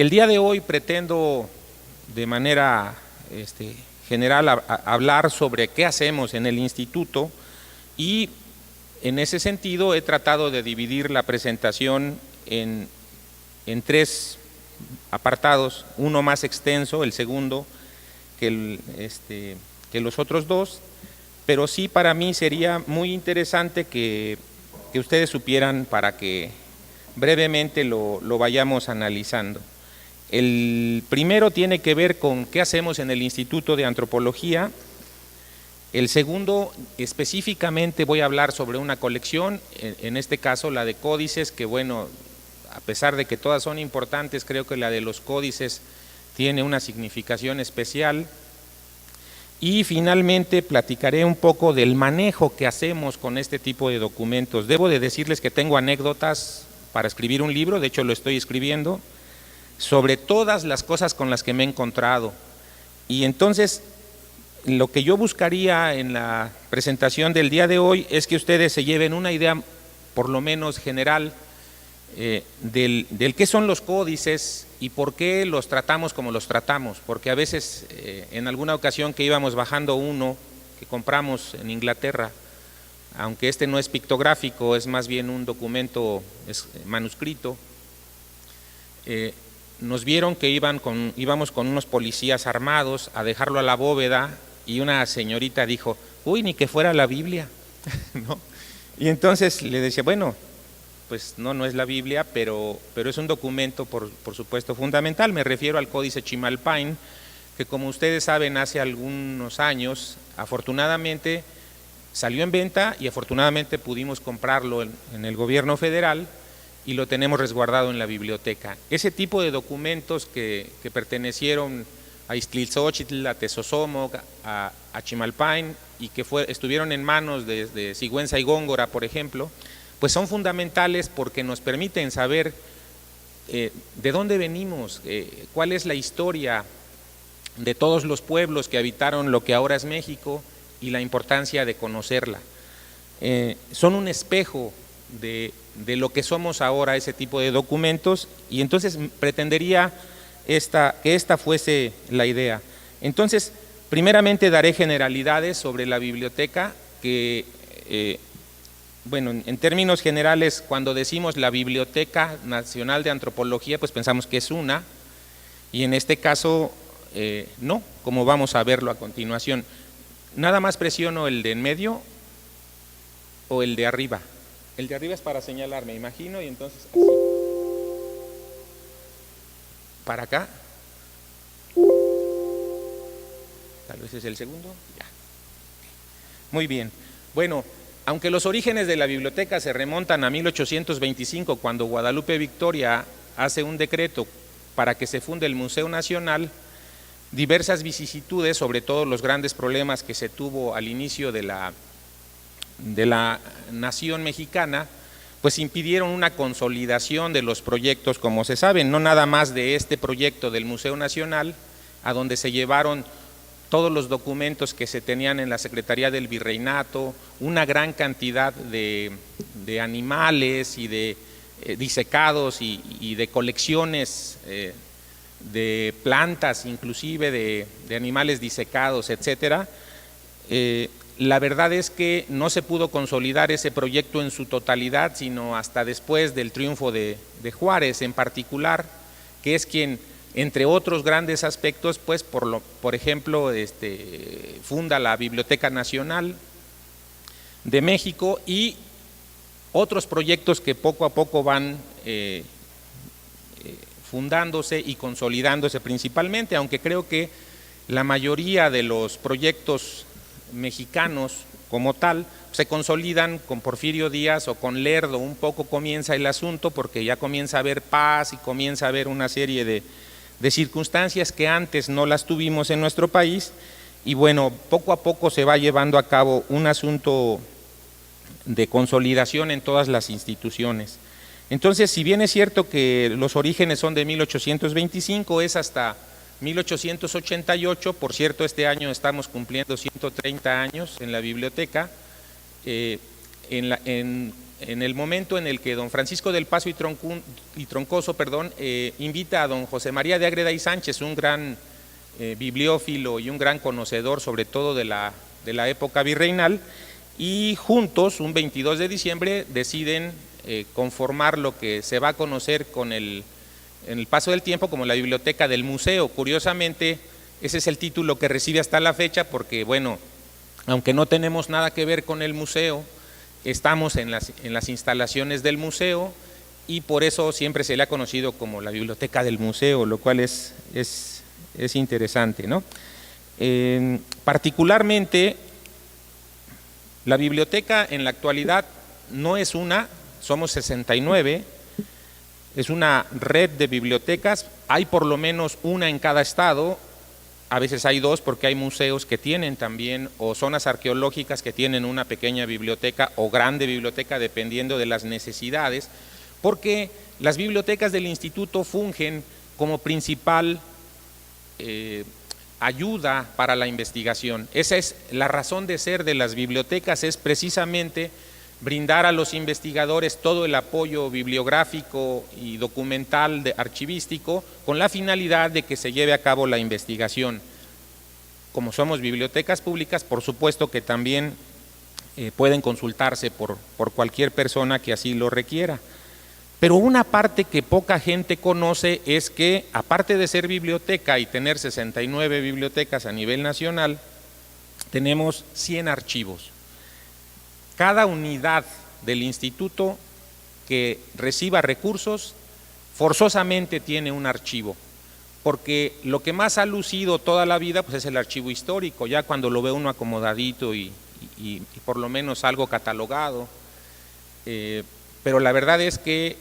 El día de hoy pretendo de manera general hablar sobre qué hacemos en el instituto y en ese sentido he tratado de dividir la presentación en tres apartados, uno más extenso, el segundo que los otros dos, pero sí para mí sería muy interesante que ustedes supieran para que brevemente lo vayamos analizando. El primero tiene que ver con qué hacemos en el Instituto de Antropología. El segundo, específicamente voy a hablar sobre una colección, en este caso la de códices, que bueno, a pesar de que todas son importantes, creo que la de los códices tiene una significación especial. Y finalmente platicaré un poco del manejo que hacemos con este tipo de documentos. Debo de decirles que tengo anécdotas para escribir un libro, de hecho lo estoy escribiendo, sobre todas las cosas con las que me he encontrado. Y entonces, lo que yo buscaría en la presentación del día de hoy es que ustedes se lleven una idea, por lo menos general, del qué son los códices y por qué los tratamos como los tratamos, porque a veces en alguna ocasión que íbamos bajando uno que compramos en Inglaterra, aunque este no es pictográfico, es más bien un documento manuscrito, nos vieron que íbamos con unos policías armados a dejarlo a la bóveda y una señorita dijo, uy, ni que fuera la Biblia, ¿no? Y entonces le decía, bueno, pues no es la Biblia, pero es un documento por supuesto fundamental. Me refiero al Códice Chimalpain, que como ustedes saben hace algunos años, afortunadamente salió en venta y afortunadamente pudimos comprarlo en el gobierno federal y lo tenemos resguardado en la biblioteca. Ese tipo de documentos que pertenecieron a Ixtlilxóchitl, a Tezosomoc, a Chimalpain y que estuvieron en manos de Sigüenza y Góngora, por ejemplo, pues son fundamentales porque nos permiten saber de dónde venimos, cuál es la historia de todos los pueblos que habitaron lo que ahora es México y la importancia de conocerla. Son un espejo de lo que somos ahora ese tipo de documentos y entonces pretendería que esta fuese la idea. Entonces, primeramente daré generalidades sobre la biblioteca que, bueno, en términos generales, cuando decimos la Biblioteca Nacional de Antropología, pues pensamos que es una, y en este caso no, como vamos a verlo a continuación. Nada más presiono el de en medio o el de arriba. El de arriba es para señalar, me imagino, y entonces así. Para acá. Tal vez es el segundo. Ya. Muy bien. Bueno, aunque los orígenes de la biblioteca se remontan a 1825, cuando Guadalupe Victoria hace un decreto para que se funde el Museo Nacional, diversas vicisitudes, sobre todo los grandes problemas que se tuvo al inicio de la nación mexicana, pues impidieron una consolidación de los proyectos, como se sabe, no nada más de este proyecto del Museo Nacional, a donde se llevaron todos los documentos que se tenían en la Secretaría del Virreinato, una gran cantidad de animales y de disecados y de colecciones de plantas, inclusive de animales disecados, etcétera. La verdad es que no se pudo consolidar ese proyecto en su totalidad, sino hasta después del triunfo de Juárez en particular, que es quien, entre otros grandes aspectos, pues por ejemplo, funda la Biblioteca Nacional de México y otros proyectos que poco a poco van fundándose y consolidándose principalmente, aunque creo que la mayoría de los proyectos mexicanos como tal se consolidan con Porfirio Díaz o con Lerdo. Un poco comienza el asunto porque ya comienza a haber paz y comienza a haber una serie de circunstancias que antes no las tuvimos en nuestro país y bueno, poco a poco se va llevando a cabo un asunto de consolidación en todas las instituciones. Entonces, si bien es cierto que los orígenes son de 1825, es hasta 1888, por cierto, este año estamos cumpliendo 130 años en la biblioteca, en el momento en el que don Francisco del Paso y Troncoso invita a don José María de Ágreda y Sánchez, un gran bibliófilo y un gran conocedor sobre todo de la época virreinal, y juntos, un 22 de diciembre, deciden conformar lo que se va a conocer en el paso del tiempo como la Biblioteca del Museo. Curiosamente, ese es el título que recibe hasta la fecha porque, bueno, aunque no tenemos nada que ver con el museo, estamos en las instalaciones del museo y por eso siempre se le ha conocido como la Biblioteca del Museo, lo cual es interesante, ¿no? Particularmente, la biblioteca en la actualidad no es somos 69, es una red de bibliotecas, hay por lo menos una en cada estado, a veces hay dos porque hay museos que tienen también, o zonas arqueológicas que tienen una pequeña biblioteca o grande biblioteca dependiendo de las necesidades, porque las bibliotecas del instituto fungen como principal ayuda para la investigación. Esa es la razón de ser de las bibliotecas, es precisamente brindar a los investigadores todo el apoyo bibliográfico y documental archivístico con la finalidad de que se lleve a cabo la investigación. Como somos bibliotecas públicas, por supuesto que también pueden consultarse por cualquier persona que así lo requiera. Pero una parte que poca gente conoce es que, aparte de ser biblioteca y tener 69 bibliotecas a nivel nacional, tenemos 100 archivos. Cada unidad del instituto que reciba recursos forzosamente tiene un archivo, porque lo que más ha lucido toda la vida pues es el archivo histórico, ya cuando lo ve uno acomodadito y por lo menos algo catalogado, pero la verdad es que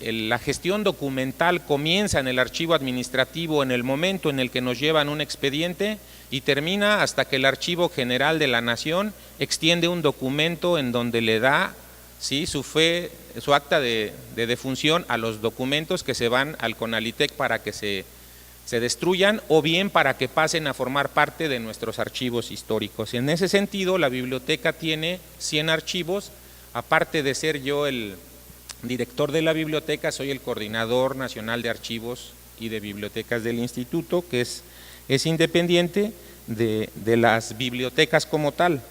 la gestión documental comienza en el archivo administrativo en el momento en el que nos llevan un expediente y termina hasta que el Archivo General de la Nación extiende un documento en donde le da su acta de defunción a los documentos que se van al CONALITEC para que se destruyan o bien para que pasen a formar parte de nuestros archivos históricos. En ese sentido, la biblioteca tiene 100 archivos, aparte de ser yo el director de la biblioteca, soy el coordinador nacional de archivos y de bibliotecas del instituto, que es independiente de las bibliotecas como tal.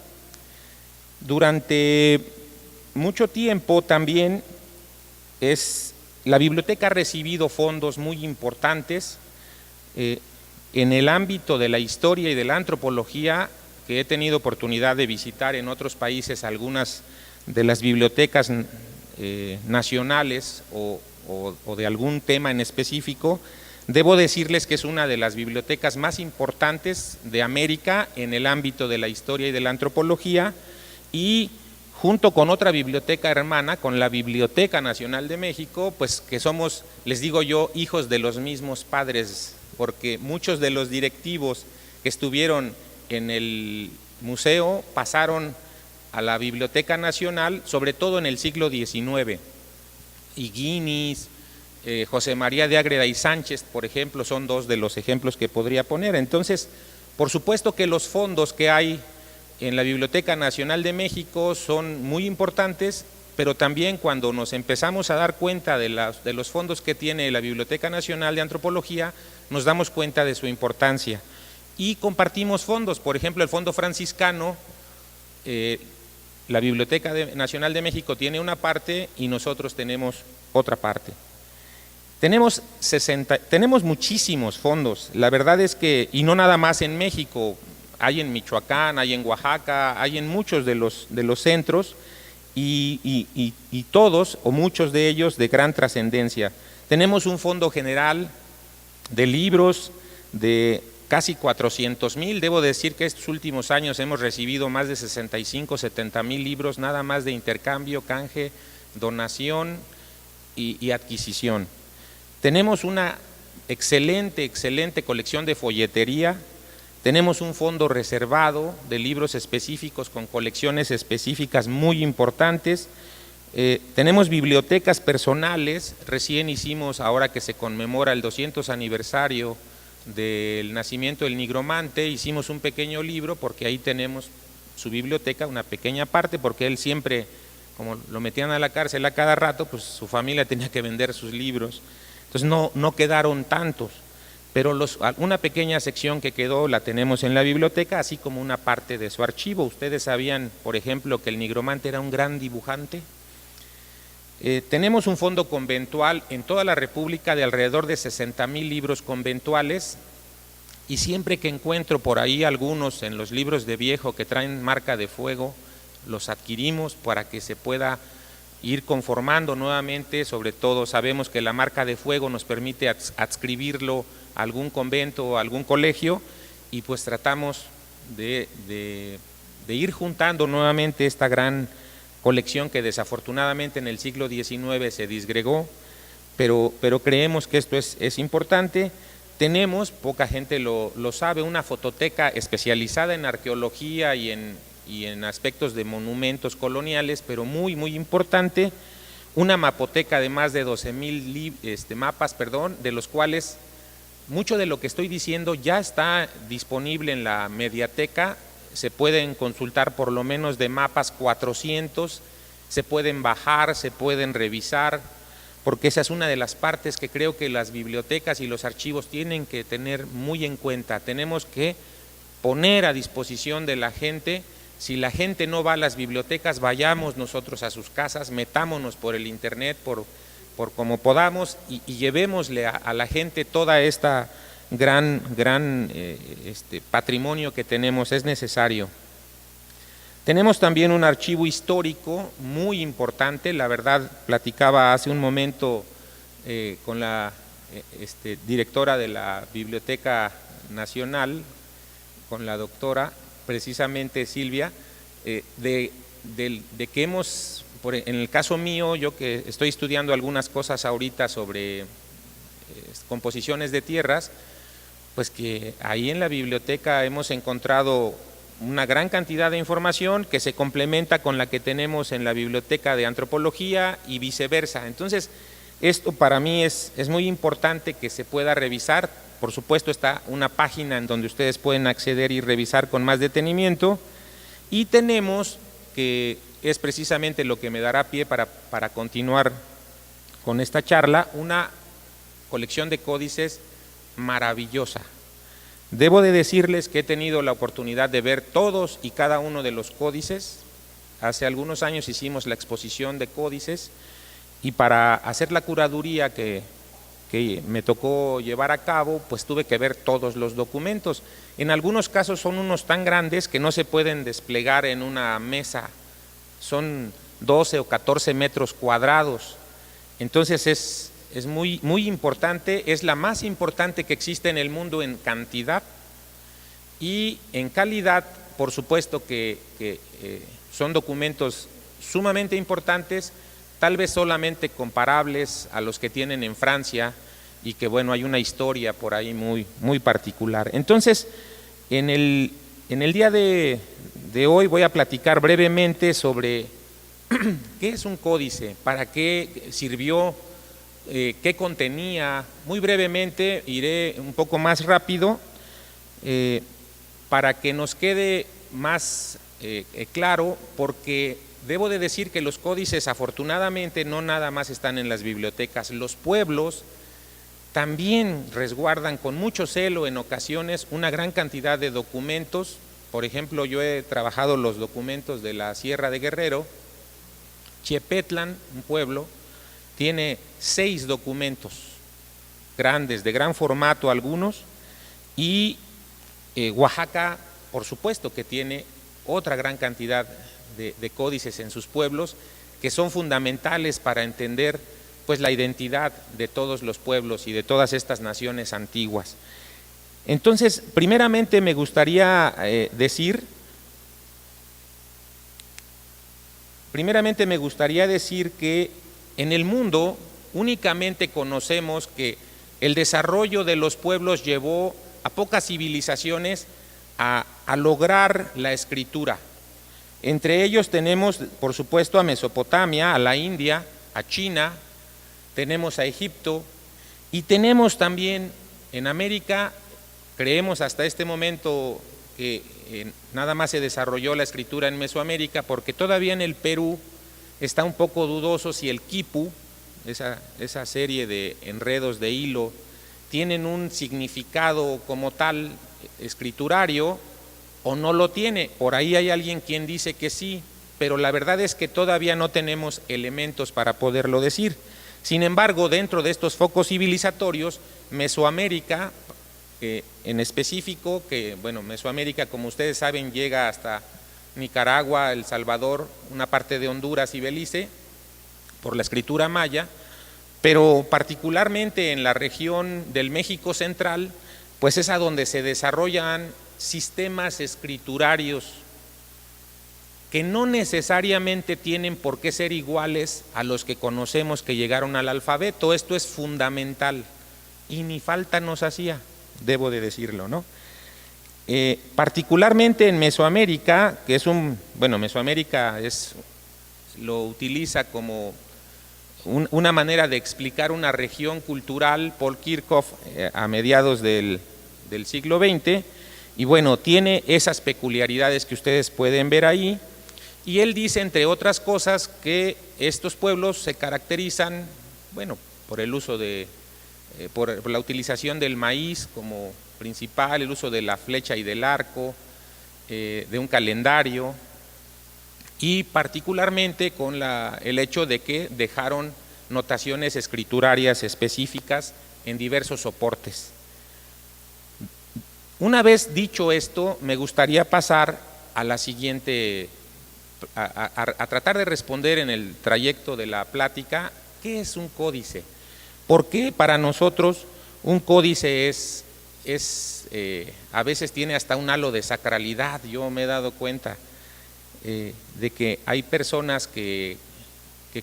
Durante mucho tiempo también la biblioteca ha recibido fondos muy importantes en el ámbito de la historia y de la antropología, que he tenido oportunidad de visitar en otros países algunas de las bibliotecas nacionales o de algún tema en específico. Debo decirles que es una de las bibliotecas más importantes de América en el ámbito de la historia y de la antropología, y junto con otra biblioteca hermana, con la Biblioteca Nacional de México, pues que somos, les digo yo, hijos de los mismos padres, porque muchos de los directivos que estuvieron en el museo pasaron a la Biblioteca Nacional, sobre todo en el siglo XIX. Higuinis, José María de Ágreda y Sánchez, por ejemplo, son dos de los ejemplos que podría poner. Entonces, por supuesto que los fondos que hay en la Biblioteca Nacional de México son muy importantes, pero también cuando nos empezamos a dar cuenta de los fondos que tiene la Biblioteca Nacional de Antropología, nos damos cuenta de su importancia. Y compartimos fondos, por ejemplo, el Fondo Franciscano, la Biblioteca Nacional de México tiene una parte y nosotros tenemos otra parte. Tenemos muchísimos fondos, la verdad es que, y no nada más en México, hay en Michoacán, hay en Oaxaca, hay en muchos de los centros y todos o muchos de ellos de gran trascendencia. Tenemos un fondo general de libros de casi 400,000, debo decir que estos últimos años hemos recibido más de 65, 70,000 libros, nada más de intercambio, canje, donación y adquisición. Tenemos una excelente colección de folletería, tenemos un fondo reservado de libros específicos con colecciones específicas muy importantes, tenemos bibliotecas personales, recién hicimos, ahora que se conmemora el 200 aniversario del nacimiento del nigromante, hicimos un pequeño libro porque ahí tenemos su biblioteca, una pequeña parte, porque él siempre como lo metían a la cárcel a cada rato, pues su familia tenía que vender sus libros. Entonces no quedaron tantos, pero una pequeña sección que quedó la tenemos en la biblioteca, así como una parte de su archivo. ¿Ustedes sabían, por ejemplo, que el nigromante era un gran dibujante? Tenemos un fondo conventual en toda la República de alrededor de 60,000 libros conventuales, y siempre que encuentro por ahí algunos en los libros de viejo que traen marca de fuego, los adquirimos para que se pueda ir conformando nuevamente. Sobre todo sabemos que la marca de fuego nos permite adscribirlo a algún convento o algún colegio, y pues tratamos de ir juntando nuevamente esta gran colección que desafortunadamente en el siglo XIX se disgregó, pero creemos que esto es importante. Tenemos, poca gente lo sabe, una fototeca especializada en arqueología y en aspectos de monumentos coloniales, pero muy importante, una mapoteca de más de 12,000 mapas, de los cuales mucho de lo que estoy diciendo ya está disponible en la mediateca. Se pueden consultar por lo menos de mapas 400, se pueden bajar, se pueden revisar, porque esa es una de las partes que creo que las bibliotecas y los archivos tienen que tener muy en cuenta. Tenemos que poner a disposición de la gente. Si la gente no va a las bibliotecas, vayamos nosotros a sus casas, metámonos por el internet, por como podamos, y llevémosle a la gente toda esta gran patrimonio que tenemos. Es necesario. Tenemos también un archivo histórico muy importante. La verdad, platicaba hace un momento con la directora de la Biblioteca Nacional, con la doctora, precisamente Silvia, de que hemos, en el caso mío, yo que estoy estudiando algunas cosas ahorita sobre composiciones de tierras, pues que ahí en la biblioteca hemos encontrado una gran cantidad de información que se complementa con la que tenemos en la biblioteca de antropología y viceversa. Entonces, esto para mí es muy importante que se pueda revisar. Por supuesto, está una página en donde ustedes pueden acceder y revisar con más detenimiento, y tenemos, que es precisamente lo que me dará pie para continuar con esta charla, una colección de códices maravillosa. Debo de decirles que he tenido la oportunidad de ver todos y cada uno de los códices. Hace algunos años hicimos la exposición de códices, y para hacer la curaduría que me tocó llevar a cabo, pues tuve que ver todos los documentos. En algunos casos son unos tan grandes que no se pueden desplegar en una mesa, son 12 o 14 metros cuadrados. Entonces es muy importante, es la más importante que existe en el mundo en cantidad, y en calidad, por supuesto que son documentos sumamente importantes, tal vez solamente comparables a los que tienen en Francia, y que bueno, hay una historia por ahí muy particular. Entonces, en el día de hoy voy a platicar brevemente sobre qué es un códice, para qué sirvió, qué contenía. Muy brevemente, iré un poco más rápido para que nos quede más claro, porque debo de decir que los códices afortunadamente no nada más están en las bibliotecas. Los pueblos también resguardan con mucho celo en ocasiones una gran cantidad de documentos. Por ejemplo, yo he trabajado los documentos de la Sierra de Guerrero. Chiepetlan, un pueblo, tiene 6 documentos grandes, de gran formato algunos, y Oaxaca, por supuesto que tiene otra gran cantidad de códices en sus pueblos, que son fundamentales para entender pues la identidad de todos los pueblos y de todas estas naciones antiguas. Entonces, primeramente me gustaría decir que en el mundo únicamente conocemos que el desarrollo de los pueblos llevó a pocas civilizaciones a lograr la escritura. Entre ellos tenemos, por supuesto, a Mesopotamia, a la India, a China, tenemos a Egipto, y tenemos también en América. Creemos hasta este momento que nada más se desarrolló la escritura en Mesoamérica, porque todavía en el Perú está un poco dudoso si el quipu, esa serie de enredos de hilo, tienen un significado como tal escriturario o no lo tiene. Por ahí hay alguien quien dice que sí, pero la verdad es que todavía no tenemos elementos para poderlo decir. Sin embargo, dentro de estos focos civilizatorios, Mesoamérica, en específico, que bueno, Mesoamérica, como ustedes saben, llega hasta Nicaragua, El Salvador, una parte de Honduras y Belice, por la escritura maya, pero particularmente en la región del México central, pues es a donde se desarrollan sistemas escriturarios que no necesariamente tienen por qué ser iguales a los que conocemos que llegaron al alfabeto. Esto es fundamental y ni falta nos hacía, debo de decirlo, ¿no? Particularmente en Mesoamérica, que es Mesoamérica lo utiliza como una manera de explicar una región cultural, Paul Kirchhoff, a mediados del siglo XX, y bueno, tiene esas peculiaridades que ustedes pueden ver ahí, y él dice, entre otras cosas, que estos pueblos se caracterizan, bueno, por el uso por la utilización del maíz como principal, el uso de la flecha y del arco, de un calendario, y particularmente con el hecho de que dejaron notaciones escriturarias específicas en diversos soportes. Una vez dicho esto, me gustaría pasar a la siguiente, a tratar de responder en el trayecto de la plática, ¿qué es un códice? ¿Por qué para nosotros un códice a veces tiene hasta un halo de sacralidad? Yo me he dado cuenta de que hay personas que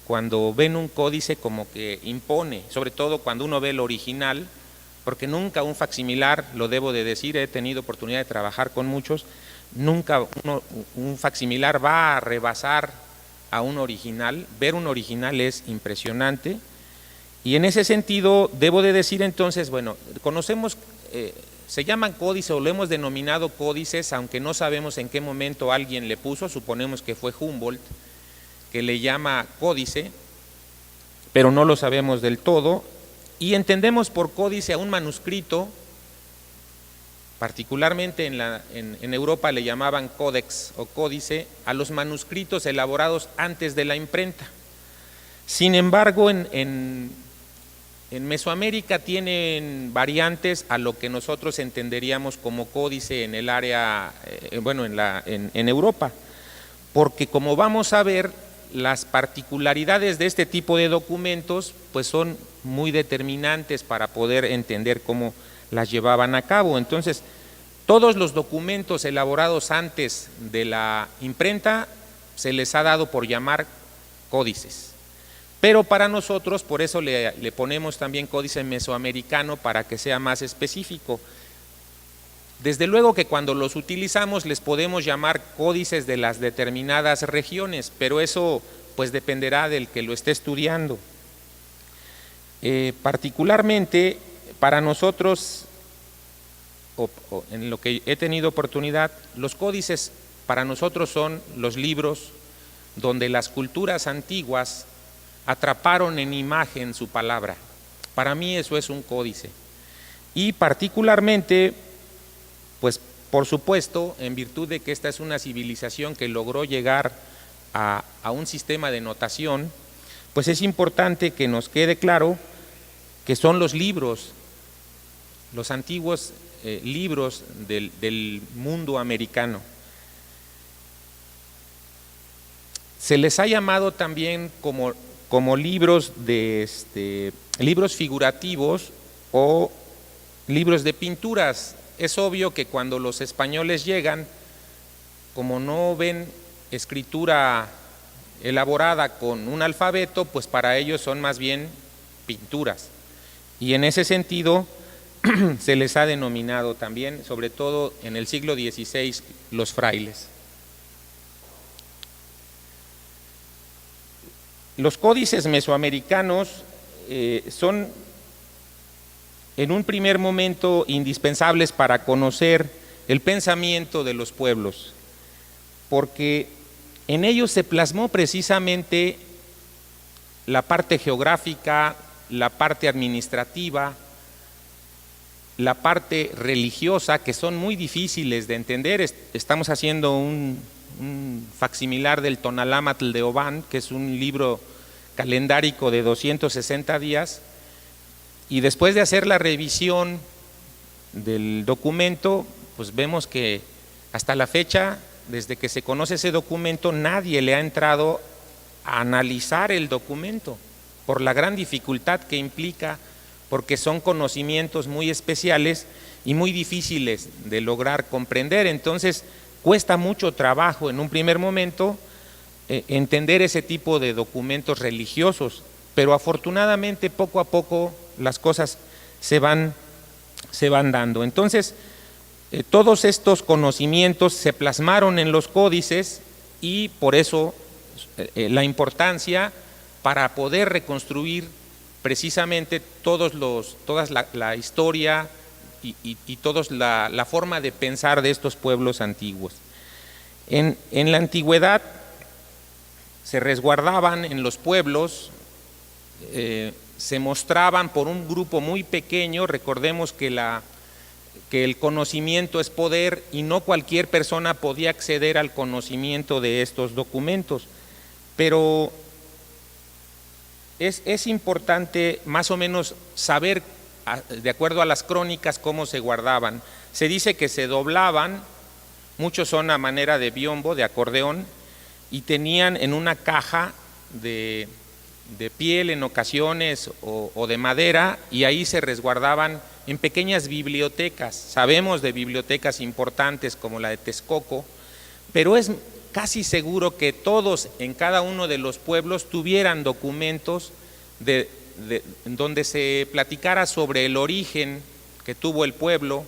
cuando ven un códice como que impone, sobre todo cuando uno ve el original, porque nunca un facsimilar, lo debo de decir, he tenido oportunidad de trabajar con muchos, nunca un facsimilar va a rebasar a un original. Ver un original es impresionante, y en ese sentido debo de decir entonces, bueno, conocemos, se llaman códices o lo hemos denominado códices, aunque no sabemos en qué momento alguien le puso, suponemos que fue Humboldt, que le llama códice, pero no lo sabemos del todo, y entendemos por códice a un manuscrito, particularmente en Europa le llamaban códex o códice, a los manuscritos elaborados antes de la imprenta. Sin embargo, en Mesoamérica tienen variantes a lo que nosotros entenderíamos como códice en el área, en Europa, porque como vamos a ver, las particularidades de este tipo de documentos pues son muy determinantes para poder entender cómo las llevaban a cabo. Entonces, todos los documentos elaborados antes de la imprenta se les ha dado por llamar códices. Pero para nosotros, por eso le ponemos también códice mesoamericano para que sea más específico. Desde luego que cuando los utilizamos les podemos llamar códices de las determinadas regiones, pero eso pues dependerá del que lo esté estudiando. Particularmente para nosotros, o en lo que he tenido oportunidad, los códices para nosotros son los libros donde las culturas antiguas atraparon en imagen su palabra. Para mí eso es un códice. Y particularmente, pues por supuesto, en virtud de que esta es una civilización que logró llegar a un sistema de notación, pues es importante que nos quede claro que son los libros, los antiguos libros del mundo americano. Se les ha llamado también como libros libros figurativos o libros de pinturas. Es obvio que cuando los españoles llegan, como no ven escritura elaborada con un alfabeto, pues para ellos son más bien pinturas. Y en ese sentido se les ha denominado también, sobre todo en el siglo XVI, los frailes. Los códices mesoamericanos son en un primer momento indispensables para conocer el pensamiento de los pueblos, porque en ellos se plasmó precisamente la parte geográfica, la parte administrativa, la parte religiosa, que son muy difíciles de entender. Estamos haciendo un facsimilar del Tonalámatl de Oban, que es un libro calendárico de 260 días, y después de hacer la revisión del documento, pues vemos que hasta la fecha, desde que se conoce ese documento, nadie le ha entrado a analizar el documento, por la gran dificultad que implica, porque son conocimientos muy especiales y muy difíciles de lograr comprender. Entonces cuesta mucho trabajo en un primer momento entender ese tipo de documentos religiosos, pero afortunadamente poco a poco las cosas se van dando. Entonces todos estos conocimientos se plasmaron en los códices, y por eso la importancia para poder reconstruir precisamente toda la historia y toda la forma de pensar de estos pueblos antiguos. En la antigüedad se resguardaban en los pueblos, se mostraban por un grupo muy pequeño. Recordemos que el conocimiento es poder, y no cualquier persona podía acceder al conocimiento de estos documentos, pero es importante más o menos saber, de acuerdo a las crónicas, cómo se guardaban. Se dice que se doblaban, muchos son a manera de biombo, de acordeón, y tenían en una caja de piel en ocasiones o de madera, y ahí se resguardaban en pequeñas bibliotecas. Sabemos de bibliotecas importantes como la de Texcoco, pero es casi seguro que todos en cada uno de los pueblos tuvieran documentos donde se platicara sobre el origen que tuvo el pueblo,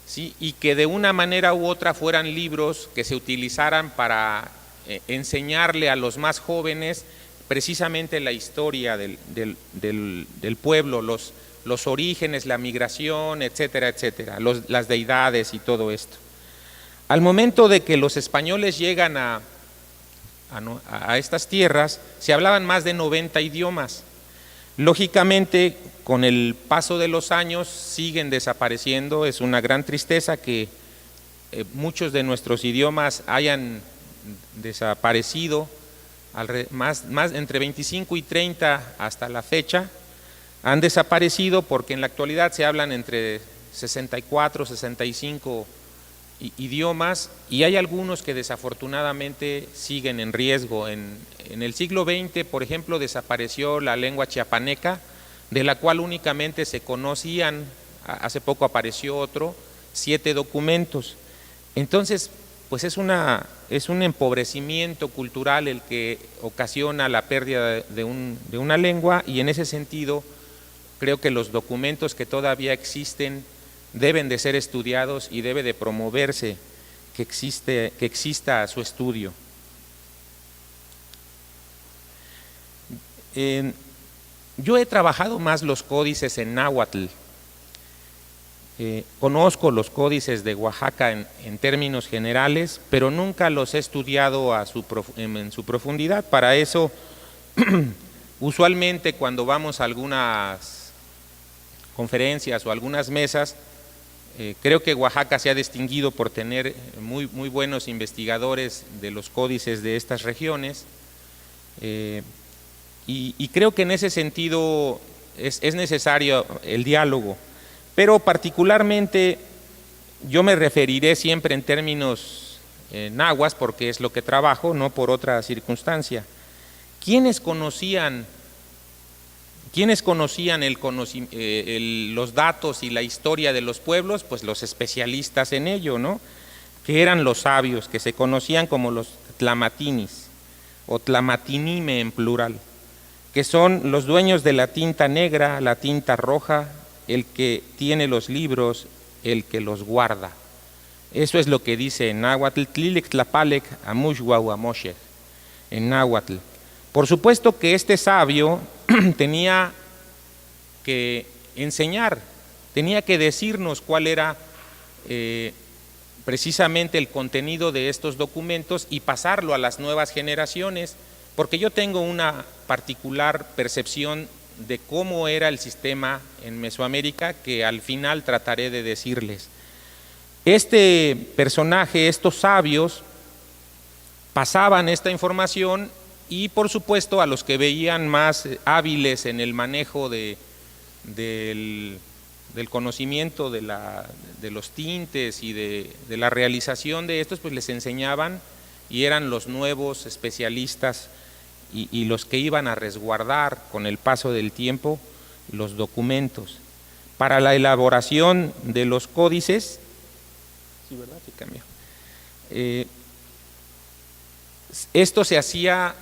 ¿sí? Y que de una manera u otra fueran libros que se utilizaran para enseñarle a los más jóvenes precisamente la historia del pueblo, los orígenes, la migración, etcétera, etcétera, las deidades y todo esto. Al momento de que los españoles llegan a estas tierras, se hablaban más de 90 idiomas. Lógicamente, con el paso de los años siguen desapareciendo. Es una gran tristeza que muchos de nuestros idiomas hayan desaparecido, más entre 25 y 30 hasta la fecha, han desaparecido, porque en la actualidad se hablan entre 64, 65 idiomas, y hay algunos que desafortunadamente siguen en riesgo. En el siglo XX, por ejemplo, desapareció la lengua chiapaneca, de la cual únicamente se conocían, hace poco apareció otro, 7 documentos. Entonces, pues es un empobrecimiento cultural el que ocasiona la pérdida de una lengua, y en ese sentido creo que los documentos que todavía existen deben de ser estudiados y debe de promoverse que exista su estudio. Yo he trabajado más los códices en náhuatl. Conozco los códices de Oaxaca en términos generales, pero nunca los he estudiado en su profundidad. Para eso, usualmente cuando vamos a algunas conferencias o algunas mesas, creo que Oaxaca se ha distinguido por tener muy buenos investigadores de los códices de estas regiones, y creo que en ese sentido es necesario el diálogo, pero particularmente yo me referiré siempre en términos náhuatl, porque es lo que trabajo, no por otra circunstancia. ¿Quiénes conocían los datos y la historia de los pueblos? Pues los especialistas en ello, ¿no? Que eran los sabios, que se conocían como los tlamatinis, o tlamatinime en plural, que son los dueños de la tinta negra, la tinta roja, el que tiene los libros, el que los guarda. Eso es lo que dice en náhuatl, tlilec tlapalec amushguauamoshech, en náhuatl. Por supuesto que este sabio tenía que enseñar, tenía que decirnos cuál era precisamente el contenido de estos documentos y pasarlo a las nuevas generaciones, porque yo tengo una particular percepción de cómo era el sistema en Mesoamérica que al final trataré de decirles. Este personaje, estos sabios, pasaban esta información y por supuesto a los que veían más hábiles en el manejo del conocimiento de los tintes y de la realización de estos, pues les enseñaban y eran los nuevos especialistas y los que iban a resguardar con el paso del tiempo los documentos. Para la elaboración de los códices, sí, ¿verdad? Sí, cambió. Esto se hacía,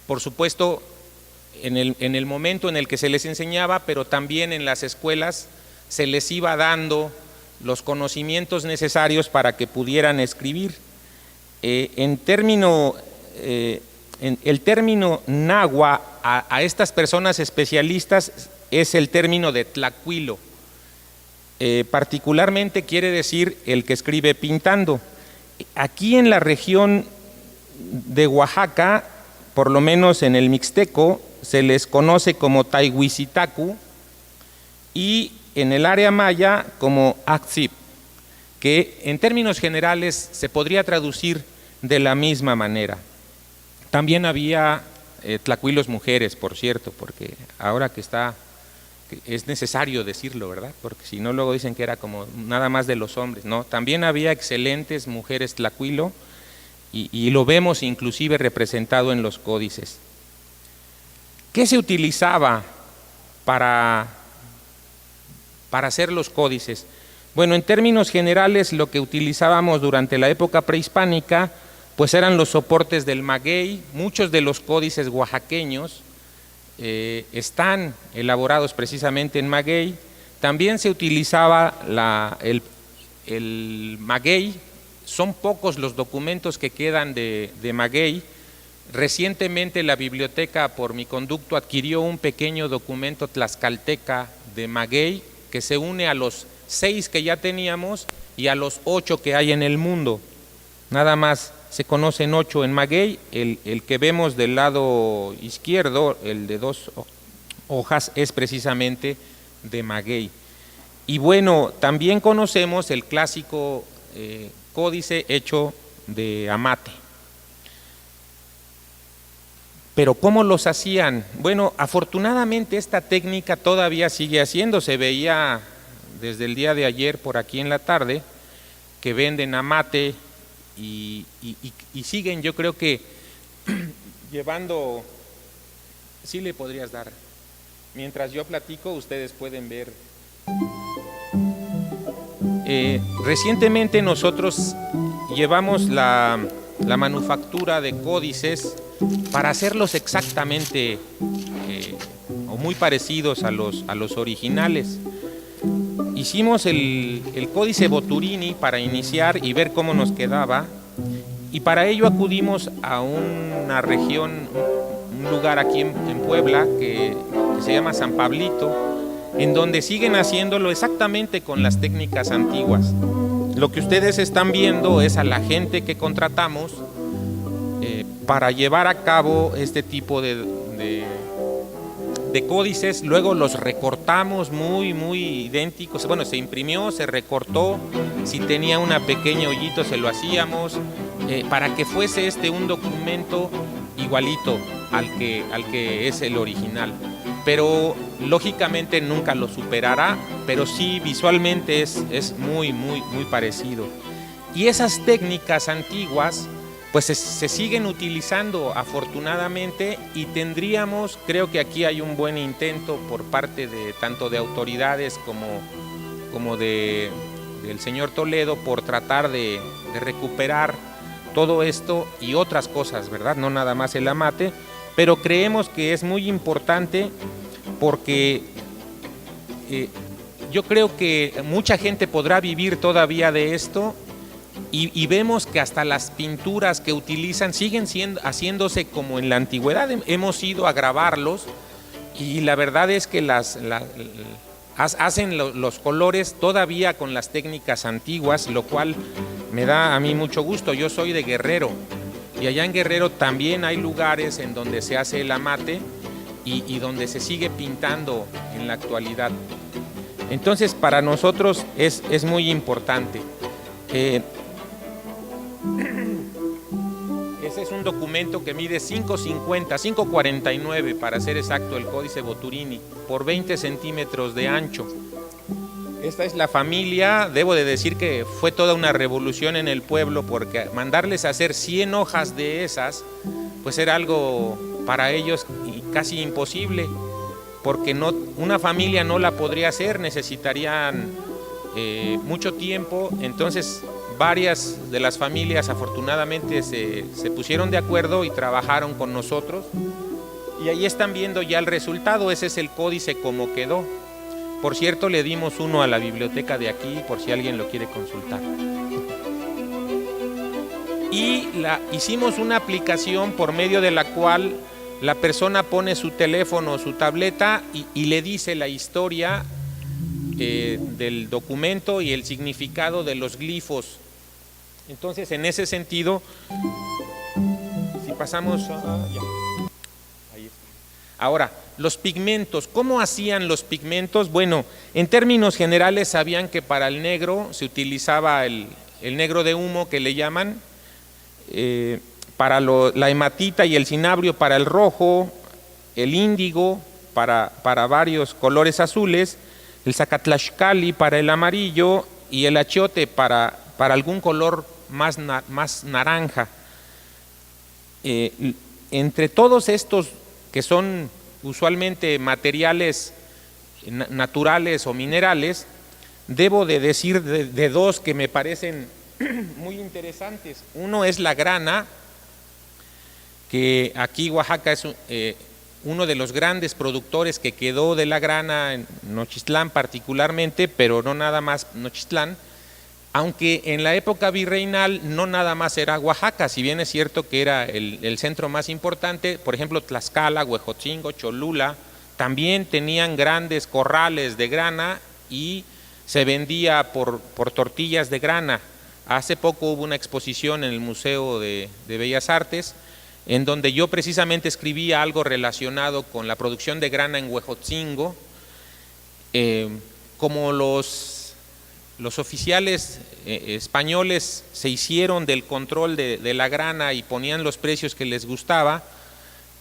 por supuesto, en el momento en el que se les enseñaba, pero también en las escuelas se les iba dando los conocimientos necesarios para que pudieran escribir. El término náhuatl a estas personas especialistas es el término de tlacuilo. Particularmente quiere decir el que escribe pintando. Aquí en la región de Oaxaca, por lo menos en el mixteco, se les conoce como Taihuizitacu y en el área maya como Axip, que en términos generales se podría traducir de la misma manera. También había tlacuilos mujeres, por cierto, porque ahora que es necesario decirlo, ¿verdad? Porque si no luego dicen que era como nada más de los hombres, ¿no? También había excelentes mujeres tlacuilo y lo vemos inclusive representado en los códices. ¿Qué se utilizaba para hacer los códices? Bueno, en términos generales lo que utilizábamos durante la época prehispánica pues eran los soportes del maguey. Muchos de los códices oaxaqueños están elaborados precisamente en maguey. También se utilizaba el maguey. Son pocos los documentos que quedan de maguey. Recientemente la biblioteca por mi conducto adquirió un pequeño documento tlaxcalteca de maguey que se une a los 6 que ya teníamos y a los 8 que hay en el mundo. Nada más se conocen 8 en maguey. El que vemos del lado izquierdo, el de 2 hojas, es precisamente de maguey. Y bueno, también conocemos el clásico códice hecho de amate. Pero ¿cómo los hacían? Bueno, afortunadamente esta técnica todavía sigue haciéndose. Veía desde el día de ayer por aquí en la tarde que venden amate y siguen, yo creo que llevando. Sí le podrías dar. Mientras yo platico, ustedes pueden ver. Recientemente nosotros llevamos la manufactura de códices para hacerlos exactamente o muy parecidos a los originales. Hicimos el códice Boturini para iniciar y ver cómo nos quedaba, y para ello acudimos a una región, un lugar aquí en Puebla que se llama San Pablito, en donde siguen haciéndolo exactamente con las técnicas antiguas. Lo que ustedes están viendo es a la gente que contratamos para llevar a cabo este tipo de códices. Luego los recortamos muy idénticos. Bueno, se imprimió, se recortó, si tenía una pequeña hoyito se lo hacíamos, para que fuese un documento igualito al que es el original. Pero lógicamente nunca lo superará, pero sí visualmente es muy parecido. Y esas técnicas antiguas pues se siguen utilizando afortunadamente, y tendríamos, creo que aquí hay un buen intento por parte de tanto de autoridades como del señor Toledo por tratar de recuperar todo esto y otras cosas, ¿verdad? No nada más el amate, pero creemos que es muy importante porque yo creo que mucha gente podrá vivir todavía de esto. Y vemos que hasta las pinturas que utilizan siguen haciéndose como en la antigüedad. Hemos ido a grabarlos y la verdad es que hacen los colores todavía con las técnicas antiguas, lo cual me da a mí mucho gusto. Yo soy de Guerrero Y allá en Guerrero también hay lugares en donde se hace el amate y donde se sigue pintando en la actualidad. Entonces, para nosotros es muy importante. Ese es un documento que mide 5,50, 5,49 para ser exacto, el Códice Boturini, por 20 centímetros de ancho. Esta es la familia. Debo de decir que fue toda una revolución en el pueblo, porque mandarles a hacer 100 hojas de esas, pues era algo para ellos casi imposible, porque una familia no la podría hacer, necesitarían mucho tiempo. Entonces varias de las familias afortunadamente se pusieron de acuerdo y trabajaron con nosotros, y ahí están viendo ya el resultado. Ese es el códice como quedó. Por cierto, le dimos uno a la biblioteca de aquí por si alguien lo quiere consultar. Y hicimos una aplicación por medio de la cual la persona pone su teléfono o su tableta y le dice la historia del documento y el significado de los glifos. Entonces, en ese sentido, si pasamos ya. Ahí está. Ahora, los pigmentos. ¿Cómo hacían los pigmentos? Bueno, en términos generales sabían que para el negro se utilizaba el negro de humo, que le llaman, para la hematita y el cinabrio para el rojo, el índigo para varios colores azules, el zacatlaxcali para el amarillo y el achiote para algún color más naranja. Entre todos estos, que son usualmente materiales naturales o minerales, debo de decir de dos que me parecen muy interesantes. Uno es la grana, que aquí Oaxaca es uno de los grandes productores que quedó de la grana, en Nochistlán particularmente, pero no nada más Nochistlán, aunque en la época virreinal no nada más era Oaxaca, si bien es cierto que era el centro más importante. Por ejemplo, Tlaxcala, Huejotzingo, Cholula, también tenían grandes corrales de grana y se vendía por tortillas de grana. Hace poco hubo una exposición en el Museo de Bellas Artes, en donde yo precisamente escribía algo relacionado con la producción de grana en Huejotzingo. Como los oficiales españoles se hicieron del control de la grana y ponían los precios que les gustaba,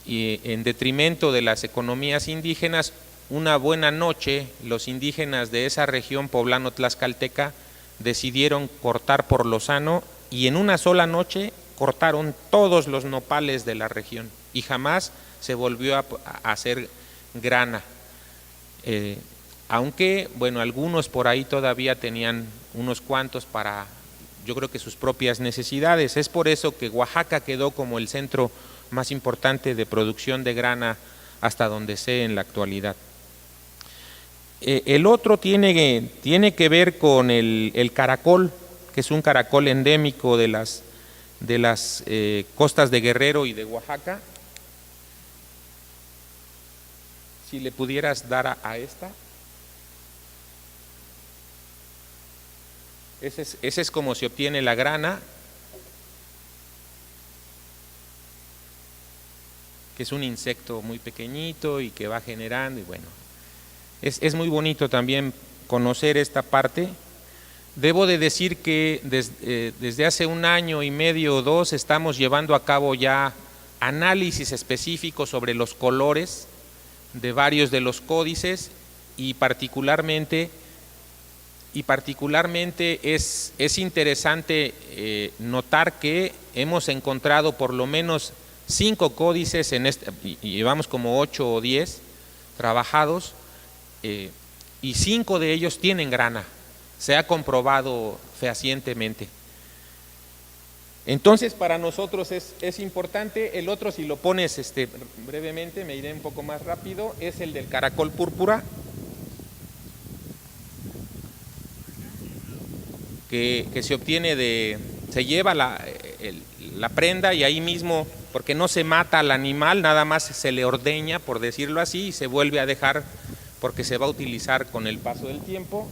y en detrimento de las economías indígenas, una buena noche los indígenas de esa región poblano-tlaxcalteca decidieron cortar por lo sano, y en una sola noche cortaron todos los nopales de la región y jamás se volvió a hacer grana. Aunque, bueno, algunos por ahí todavía tenían unos cuantos para, yo creo que sus propias necesidades. Es por eso que Oaxaca quedó como el centro más importante de producción de grana hasta donde sé en la actualidad. El otro tiene que ver con el caracol, que es un caracol endémico de las costas de Guerrero y de Oaxaca. Si le pudieras dar a esta. Ese es como se obtiene la grana, que es un insecto muy pequeñito y que va generando, y bueno, es muy bonito también conocer esta parte. Debo de decir que desde hace 1 año y medio o 2 estamos llevando a cabo ya análisis específicos sobre los colores de varios de los códices, y particularmente es interesante notar que hemos encontrado por lo menos 5 códices y llevamos como 8 o 10 trabajados, y 5 de ellos tienen grana. Se ha comprobado fehacientemente. Entonces, para nosotros es importante. El otro, si lo pones brevemente, me iré un poco más rápido, es el del caracol púrpura, que se obtiene se lleva la prenda y ahí mismo, porque no se mata al animal, nada más se le ordeña, por decirlo así, y se vuelve a dejar porque se va a utilizar con el paso del tiempo.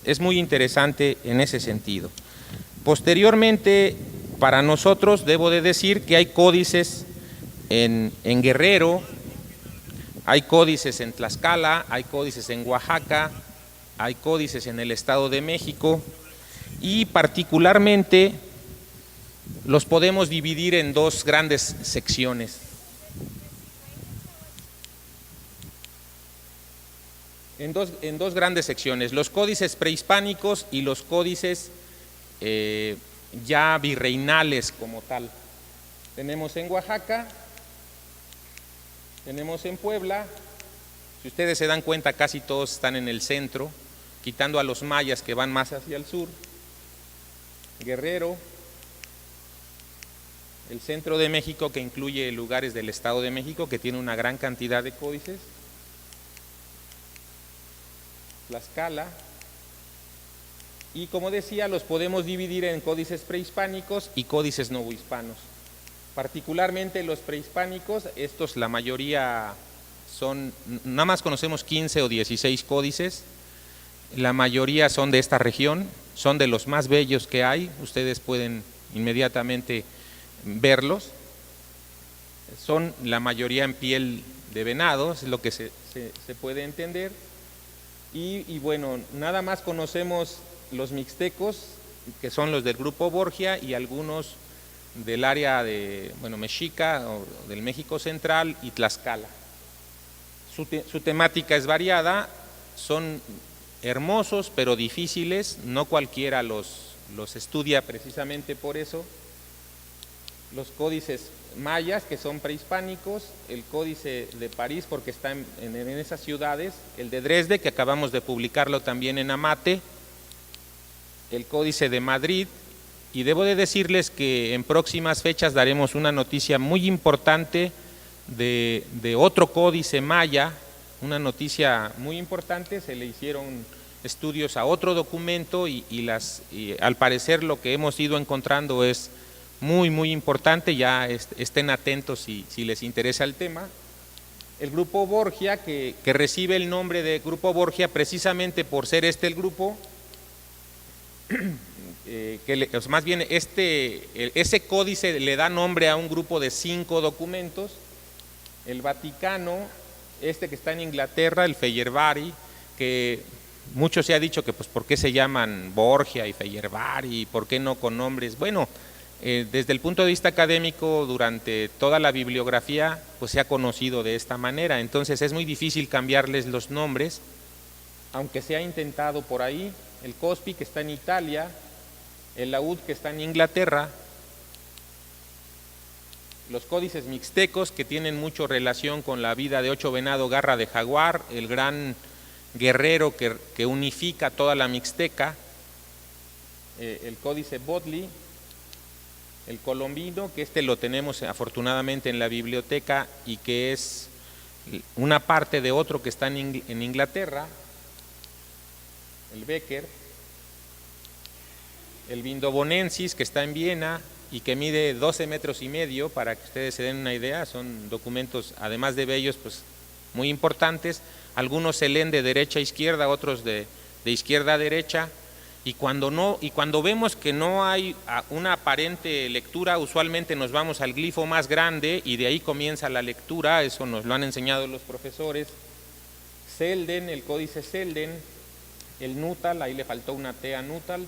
Es muy interesante en ese sentido. Posteriormente Para nosotros debo de decir que hay códices en Guerrero, hay códices en Tlaxcala, hay códices en Oaxaca, hay códices en el Estado de México y particularmente los podemos dividir en dos grandes secciones. En dos grandes secciones, los códices prehispánicos y los códices ya virreinales como tal. Tenemos en Oaxaca, tenemos en Puebla, si ustedes se dan cuenta casi todos están en el centro, quitando a los mayas que van más hacia el sur, Guerrero, el centro de México que incluye lugares del Estado de México que tiene una gran cantidad de códices, Tlaxcala, y como decía los podemos dividir en códices prehispánicos y códices novohispanos. Particularmente los prehispánicos, estos la mayoría son, nada más conocemos 15 o 16 códices, la mayoría son de esta región, son de los más bellos que hay, ustedes pueden inmediatamente verlos, son la mayoría en piel de venado, es lo que se puede entender, y bueno, nada más conocemos los mixtecos, que son los del grupo Borgia y algunos del área de, bueno, mexica o del México Central y Tlaxcala. Su temática es variada, son hermosos pero difíciles, no cualquiera los estudia precisamente por eso. Los códices mayas, que son prehispánicos, el códice de París, porque está en esas ciudades, el de Dresde, que acabamos de publicarlo también en Amate, el códice de Madrid, y debo de decirles que en próximas fechas daremos una noticia muy importante de otro códice maya, una noticia muy importante, se le hicieron estudios a otro documento y al parecer lo que hemos ido encontrando es muy importante, ya estén atentos si les interesa el tema. El grupo Borgia, que recibe el nombre de grupo Borgia precisamente por ser el grupo, más bien ese códice le da nombre a un grupo de 5 documentos, el Vaticano, que está en Inglaterra, el Feyerabadi, que mucho se ha dicho que pues por qué se llaman Borgia y Feyerabadi, por qué no con nombres, bueno, desde el punto de vista académico durante toda la bibliografía pues se ha conocido de esta manera, entonces es muy difícil cambiarles los nombres, aunque se ha intentado por ahí. El Cospi, que está en Italia, el Laúd, que está en Inglaterra, los códices mixtecos, que tienen mucho relación con la vida de Ocho Venado Garra de Jaguar, el gran guerrero que unifica toda la mixteca, el códice Bodley, el colombino, que lo tenemos afortunadamente en la biblioteca y que es una parte de otro que está en Inglaterra, el Becker, el Vindobonensis, que está en Viena y que mide 12 metros y medio, para que ustedes se den una idea, son documentos, además de bellos, pues muy importantes, algunos se leen de derecha a izquierda, otros de izquierda a derecha, y cuando vemos que no hay una aparente lectura, usualmente nos vamos al glifo más grande y de ahí comienza la lectura, eso nos lo han enseñado los profesores. Selden, el códice Selden, el Nutal, ahí le faltó una T a Nutal.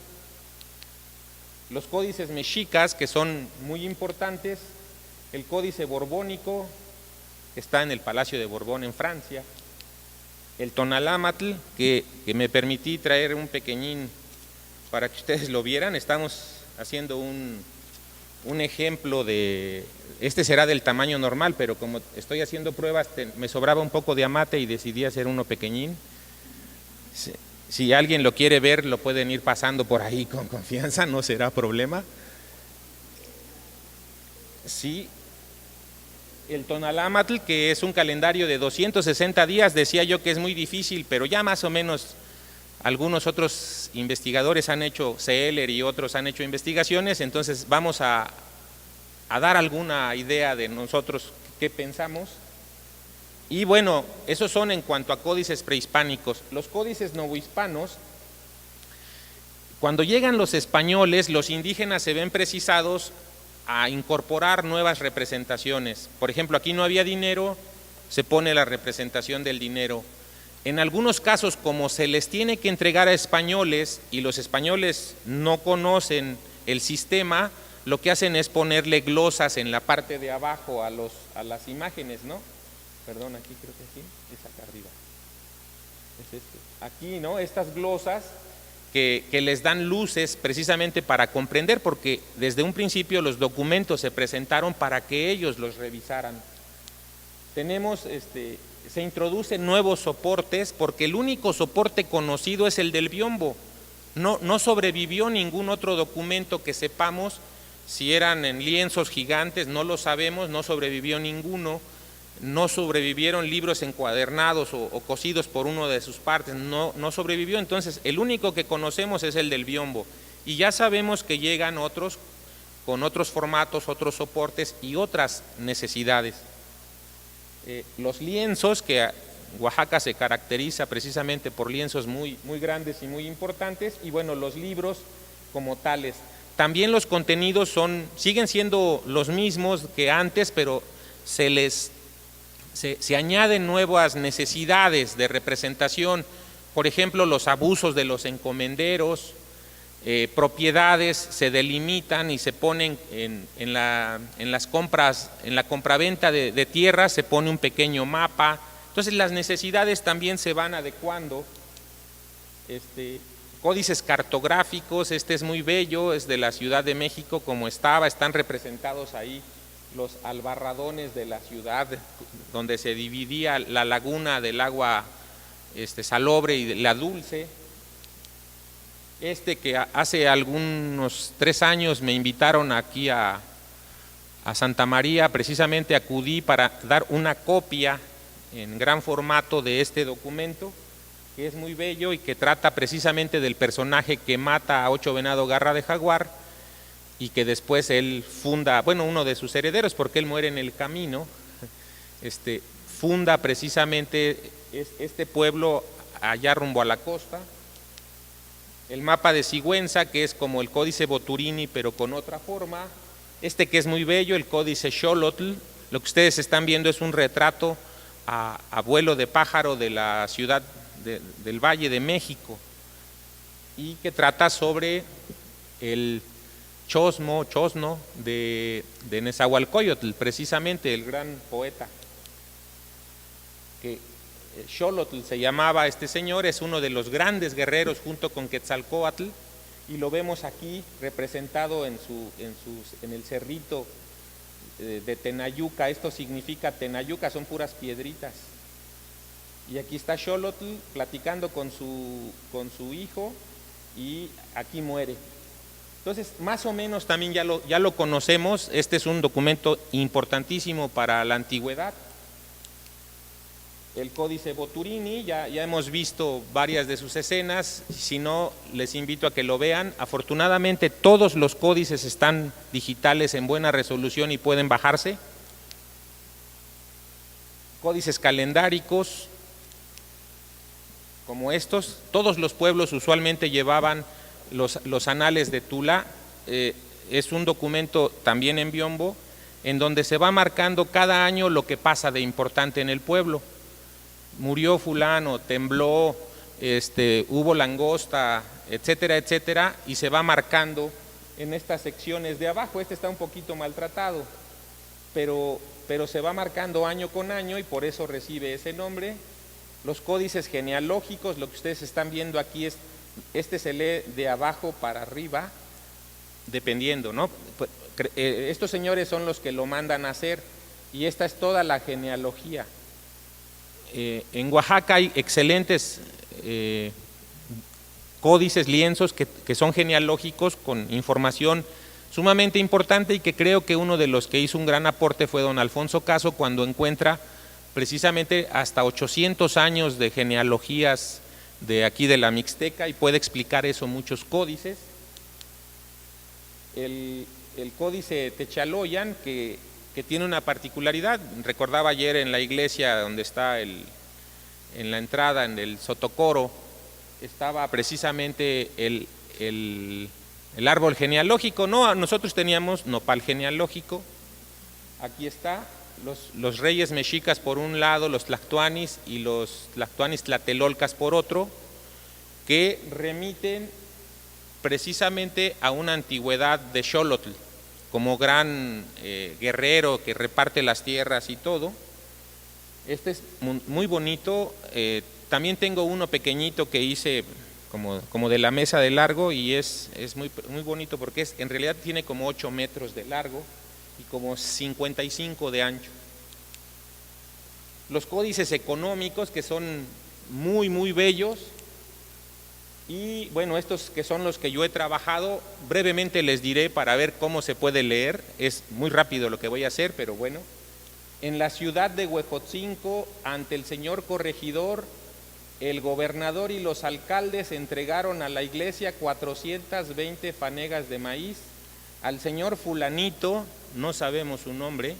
Los códices mexicas, que son muy importantes, el códice borbónico, que está en el Palacio de Borbón en Francia, el Tonalámatl, que me permití traer un pequeñín para que ustedes lo vieran, estamos haciendo un ejemplo de, será del tamaño normal, pero como estoy haciendo pruebas, me sobraba un poco de amate y decidí hacer uno pequeñín. Si alguien lo quiere ver, lo pueden ir pasando por ahí con confianza, no será problema. Sí, el Tonalámatl, que es un calendario de 260 días, decía yo que es muy difícil, pero ya más o menos algunos otros investigadores han hecho, Seller y otros han hecho investigaciones, entonces vamos a dar alguna idea de nosotros qué pensamos. Y bueno, esos son en cuanto a códices prehispánicos. Los códices novohispanos, Cuando llegan los españoles, los indígenas se ven precisados a incorporar nuevas representaciones. Por ejemplo, aquí no había dinero, se pone la representación del dinero. En algunos casos, como se les tiene que entregar a españoles y los españoles no conocen el sistema, lo que hacen es ponerle glosas en la parte de abajo a las imágenes, ¿no? Perdón, aquí creo que sí, es acá arriba. Es este. Aquí, ¿no? Estas glosas que les dan luces precisamente para comprender, porque desde un principio los documentos se presentaron para que ellos los revisaran. Tenemos, se introducen nuevos soportes, porque el único soporte conocido es el del biombo. No sobrevivió ningún otro documento que sepamos. Si eran en lienzos gigantes, no lo sabemos, no sobrevivió ninguno. No sobrevivieron libros encuadernados o cosidos por uno de sus partes, no sobrevivió. Entonces, el único que conocemos es el del biombo. Y ya sabemos que llegan otros con otros formatos, otros soportes y otras necesidades. Los lienzos, que Oaxaca se caracteriza precisamente por lienzos muy grandes y muy importantes, y bueno, los libros como tales. También los contenidos siguen siendo los mismos que antes, pero se añaden nuevas necesidades de representación. Por ejemplo, los abusos de los encomenderos, propiedades se delimitan y se ponen en las compras, en la compraventa de tierras se pone un pequeño mapa. Entonces las necesidades también se van adecuando. Códices cartográficos, este es muy bello, es de la Ciudad de México como están representados ahí los albarradones de la ciudad, donde se dividía la laguna del agua salobre y la dulce. Que hace algunos 3 años me invitaron aquí a Santa María, precisamente acudí para dar una copia en gran formato de este documento, que es muy bello y que trata precisamente del personaje que mata a 8 venado garra de jaguar y que después él funda, bueno, uno de sus herederos, porque él muere en el camino, funda precisamente este pueblo allá rumbo a la costa. El mapa de Sigüenza, que es como el Códice Boturini, pero con otra forma. Que es muy bello, el Códice Xolotl. Lo que ustedes están viendo es un retrato a vuelo de pájaro de la ciudad del Valle de México, y que trata sobre el chosno de Nezahualcóyotl, precisamente el gran poeta. Que Xolotl se llamaba este señor, es uno de los grandes guerreros junto con Quetzalcóatl, y lo vemos aquí representado en el cerrito de Tenayuca. Esto significa Tenayuca, son puras piedritas. Y aquí está Xolotl platicando con su hijo, y aquí muere. Entonces, más o menos también ya lo conocemos. Este es un documento importantísimo para la antigüedad. El Códice Boturini, ya hemos visto varias de sus escenas, si no, les invito a que lo vean. Afortunadamente todos los códices están digitales en buena resolución y pueden bajarse. Códices calendáricos, como estos, todos los pueblos usualmente llevaban los anales de Tula. Es un documento también en biombo, en donde se va marcando cada año lo que pasa de importante en el pueblo. Murió fulano, tembló, hubo langosta, etcétera, etcétera, y se va marcando en estas secciones de abajo. Está un poquito maltratado, pero se va marcando año con año y por eso recibe ese nombre. Los códices genealógicos, lo que ustedes están viendo aquí se lee de abajo para arriba, dependiendo, ¿no? Estos señores son los que lo mandan a hacer, y esta es toda la genealogía. En Oaxaca hay excelentes códices, lienzos que son genealógicos con información sumamente importante, y que creo que uno de los que hizo un gran aporte fue don Alfonso Caso, cuando encuentra precisamente hasta 800 años de genealogías de aquí de la Mixteca, y puede explicar eso muchos códices. El Códice Techaloyan, que tiene una particularidad. Recordaba ayer en la iglesia donde está en la entrada, en el sotocoro, estaba precisamente el árbol genealógico. No, nosotros teníamos nopal genealógico. Aquí está, los reyes mexicas por un lado, los tlactuanis y los tlactuanis tlatelolcas por otro, que remiten precisamente a una antigüedad de Xolotl, como gran guerrero que reparte las tierras y todo. Este es muy bonito. También tengo uno pequeñito que hice como de la mesa de largo, y es muy bonito porque en realidad tiene como 8 metros de largo y como 55 de ancho. Los códices económicos, que son muy bellos, y bueno, estos que son los que yo he trabajado, brevemente les diré para ver cómo se puede leer. Es muy rápido lo que voy a hacer, pero bueno. En la ciudad de Huejotzinco, ante el señor corregidor, el gobernador y los alcaldes entregaron a la iglesia 420 fanegas de maíz. Al señor fulanito, no sabemos su nombre,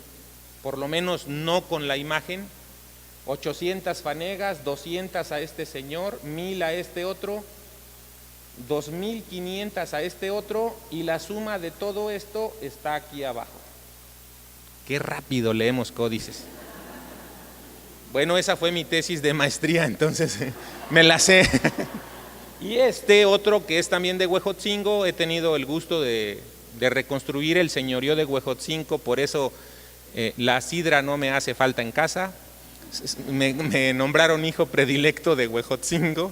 por lo menos no con la imagen, 800 fanegas, 200 a este señor, 1000 a este otro, 2500 a este otro, y la suma de todo esto está aquí abajo. Qué rápido leemos códices. Bueno, esa fue mi tesis de maestría, entonces me la sé. Y este otro, que es también de Huejotzinco, he tenido el gusto de reconstruir el señorío de Huejotzinco, por eso la sidra no me hace falta en casa. Me nombraron hijo predilecto de Huejotzinco.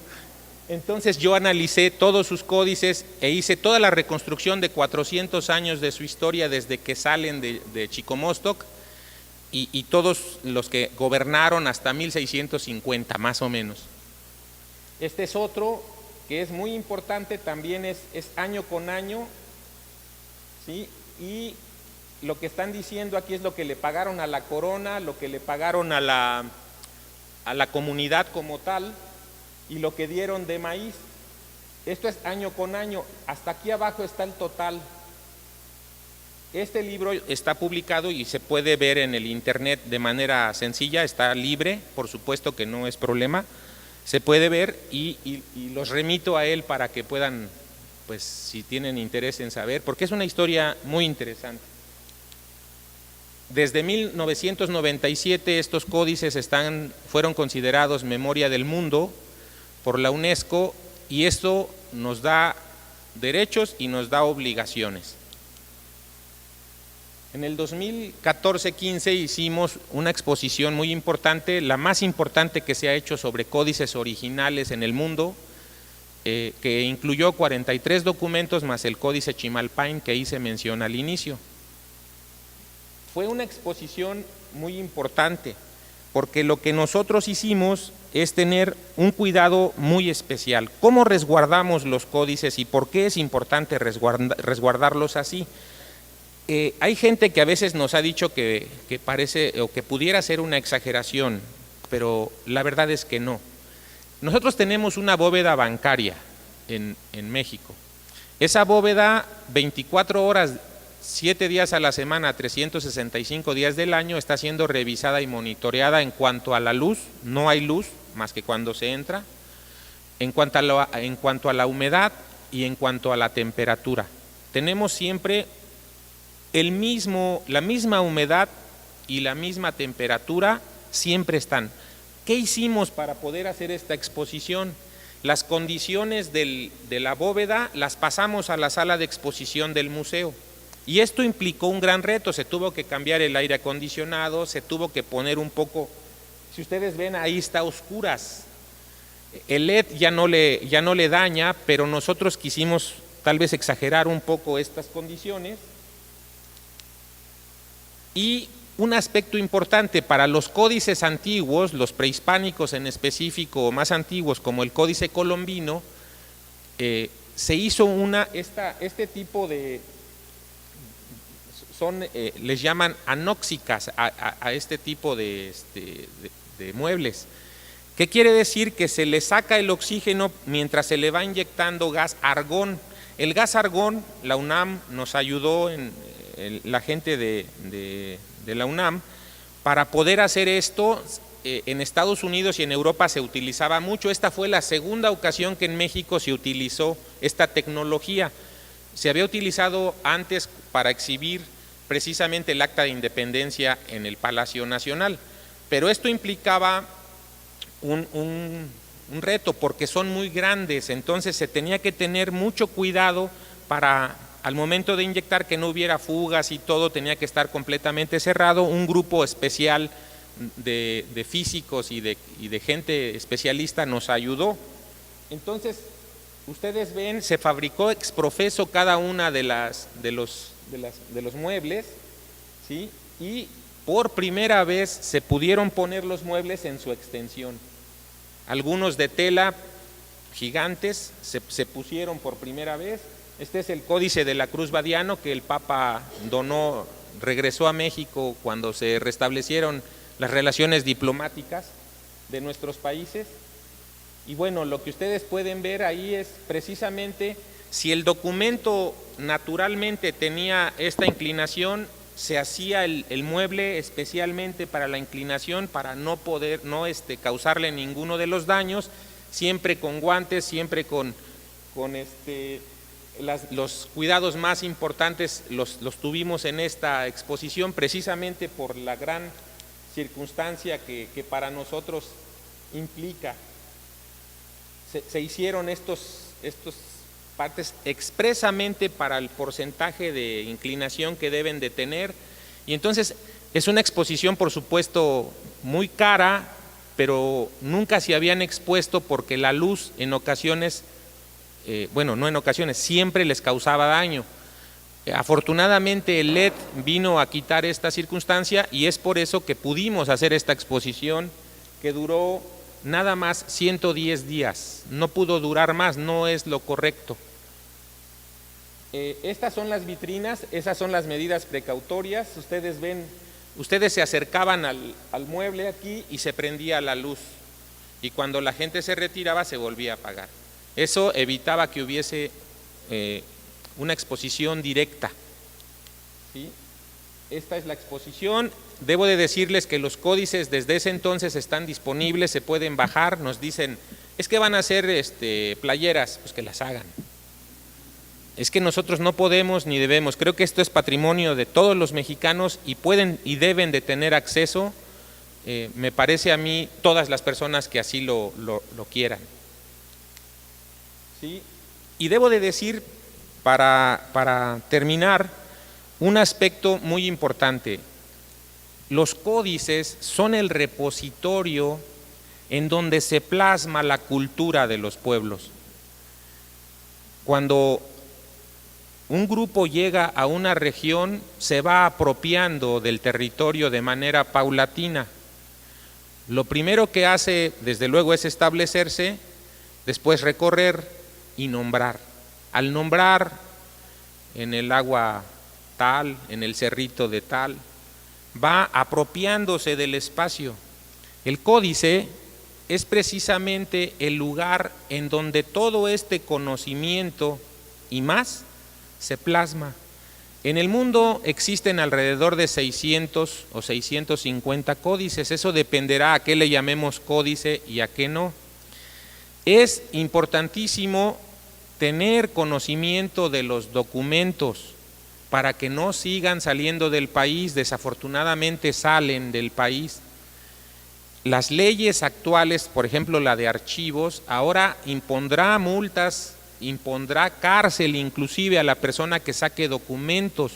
Entonces yo analicé todos sus códices e hice toda la reconstrucción de 400 años de su historia desde que salen de Chicomostoc y todos los que gobernaron hasta 1650 más o menos. Este es otro que es muy importante, también es año con año, ¿sí? Y lo que están diciendo aquí es lo que le pagaron a la corona, lo que le pagaron a la comunidad como tal, y lo que dieron de maíz. Esto es año con año. Hasta aquí abajo está el total. Este libro está publicado y se puede ver en el internet de manera sencilla, está libre, por supuesto que no es problema, se puede ver y los remito a él para que puedan, pues si tienen interés en saber, porque es una historia muy interesante. Desde 1997 estos códices fueron considerados Memoria del Mundo por la UNESCO, y esto nos da derechos y nos da obligaciones. En el 2014-15 hicimos una exposición muy importante, la más importante que se ha hecho sobre códices originales en el mundo, que incluyó 43 documentos más el códice Chimalpain que hice mención al inicio. Fue una exposición muy importante, porque lo que nosotros hicimos es tener un cuidado muy especial. ¿Cómo resguardamos los códices y por qué es importante resguardarlos así? Hay gente que a veces nos ha dicho que parece o que pudiera ser una exageración, pero la verdad es que no. Nosotros tenemos una bóveda bancaria en México. Esa bóveda, 24 horas, 7 días a la semana, 365 días del año, está siendo revisada y monitoreada en cuanto a la luz. No hay luz más que cuando se entra, en cuanto a la humedad y en cuanto a la temperatura. Tenemos siempre la misma humedad y la misma temperatura, siempre están. ¿Qué hicimos para poder hacer esta exposición? Las condiciones de la bóveda las pasamos a la sala de exposición del museo. Y esto implicó un gran reto, se tuvo que cambiar el aire acondicionado, se tuvo que poner un poco, si ustedes ven ahí está a oscuras, el LED ya no le daña, pero nosotros quisimos tal vez exagerar un poco estas condiciones. Y un aspecto importante para los códices antiguos, los prehispánicos en específico, o más antiguos como el códice colombino, se hizo este tipo de... les llaman anóxicas a este tipo de muebles. ¿Qué quiere decir? Que se le saca el oxígeno mientras se le va inyectando gas argón. El gas argón, la UNAM nos ayudó, la gente de la UNAM, para poder hacer esto. en Estados Unidos y en Europa se utilizaba mucho. Esta fue la segunda ocasión que en México se utilizó esta tecnología. Se había utilizado antes para exhibir precisamente el Acta de Independencia en el Palacio Nacional, pero esto implicaba un reto porque son muy grandes, entonces se tenía que tener mucho cuidado para al momento de inyectar que no hubiera fugas y todo tenía que estar completamente cerrado. Un grupo especial de físicos y de gente especialista nos ayudó. Entonces, ustedes ven, se fabricó ex profeso cada una de los muebles, ¿sí? Y por primera vez se pudieron poner los muebles en su extensión. Algunos de tela gigantes se pusieron por primera vez. Este es el Códice de la Cruz Badiano que el Papa donó, regresó a México cuando se restablecieron las relaciones diplomáticas de nuestros países. Y bueno, lo que ustedes pueden ver ahí es precisamente si el documento naturalmente tenía esta inclinación, se hacía el mueble especialmente para la inclinación, para no causarle ninguno de los daños, siempre con guantes, siempre con los cuidados más importantes los tuvimos en esta exposición, precisamente por la gran circunstancia que para nosotros implica. Se hicieron estos partes expresamente para el porcentaje de inclinación que deben de tener, y entonces es una exposición por supuesto muy cara, pero nunca se habían expuesto porque la luz en ocasiones, no en ocasiones, siempre les causaba daño. Afortunadamente el LED vino a quitar esta circunstancia y es por eso que pudimos hacer esta exposición que duró nada más 110 días, no pudo durar más, no es lo correcto. Estas son las vitrinas, esas son las medidas precautorias. Ustedes ven, ustedes se acercaban al mueble aquí y se prendía la luz, y cuando la gente se retiraba se volvía a apagar. Eso evitaba que hubiese una exposición directa, ¿sí? Esta es la exposición. Debo de decirles que los códices desde ese entonces están disponibles, se pueden bajar. Nos dicen, es que van a hacer playeras, pues que las hagan. Es que nosotros no podemos ni debemos. Creo que esto es patrimonio de todos los mexicanos y pueden y deben de tener acceso, me parece a mí, todas las personas que así lo quieran, ¿sí? Y debo de decir, para terminar, un aspecto muy importante. Los códices son el repositorio en donde se plasma la cultura de los pueblos. Cuando un grupo llega a una región, se va apropiando del territorio de manera paulatina. Lo primero que hace, desde luego, es establecerse, después recorrer y nombrar. Al nombrar en el agua tal, en el cerrito de tal, va apropiándose del espacio. El códice es precisamente el lugar en donde todo este conocimiento y más se plasma. En el mundo existen alrededor de 600 o 650 códices, eso dependerá a qué le llamemos códice y a qué no. Es importantísimo tener conocimiento de los documentos para que no sigan saliendo del país. Desafortunadamente salen del país. Las leyes actuales, por ejemplo la de archivos, ahora impondrá multas, impondrá cárcel inclusive a la persona que saque documentos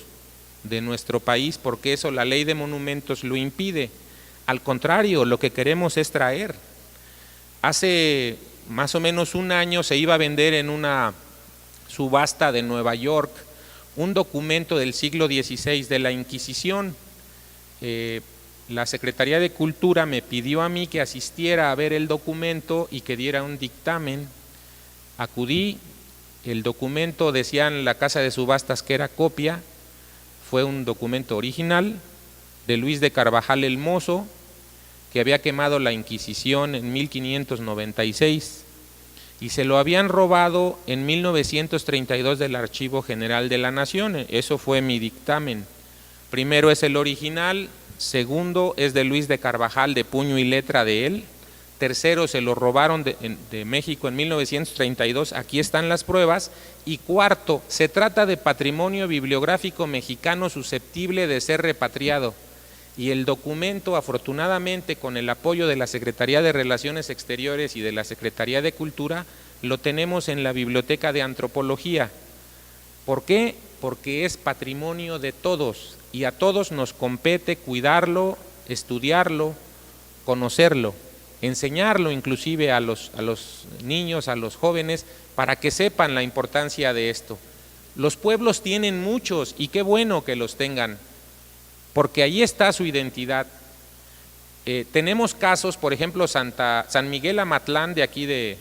de nuestro país, porque eso la ley de monumentos lo impide. Al contrario, lo que queremos es traer. Hace más o menos un año se iba a vender en una subasta de Nueva York un documento del siglo XVI de la Inquisición. La Secretaría de Cultura me pidió a mí que asistiera a ver el documento y que diera un dictamen. Acudí, el documento decía en la casa de subastas que era copia, fue un documento original de Luis de Carvajal el Mozo, que había quemado la Inquisición en 1596 y se lo habían robado en 1932 del Archivo General de la Nación. Eso fue mi dictamen. Primero es el original, segundo es de Luis de Carvajal, de puño y letra de él, tercero se lo robaron de México en 1932, aquí están las pruebas, y cuarto, se trata de patrimonio bibliográfico mexicano susceptible de ser repatriado. Y el documento, afortunadamente, con el apoyo de la Secretaría de Relaciones Exteriores y de la Secretaría de Cultura, lo tenemos en la Biblioteca de Antropología. ¿Por qué? Porque es patrimonio de todos y a todos nos compete cuidarlo, estudiarlo, conocerlo, enseñarlo inclusive a los niños, a los jóvenes, para que sepan la importancia de esto. Los pueblos tienen muchos y qué bueno que los tengan, porque ahí está su identidad. Tenemos casos, por ejemplo, San Miguel Amatlán, de aquí de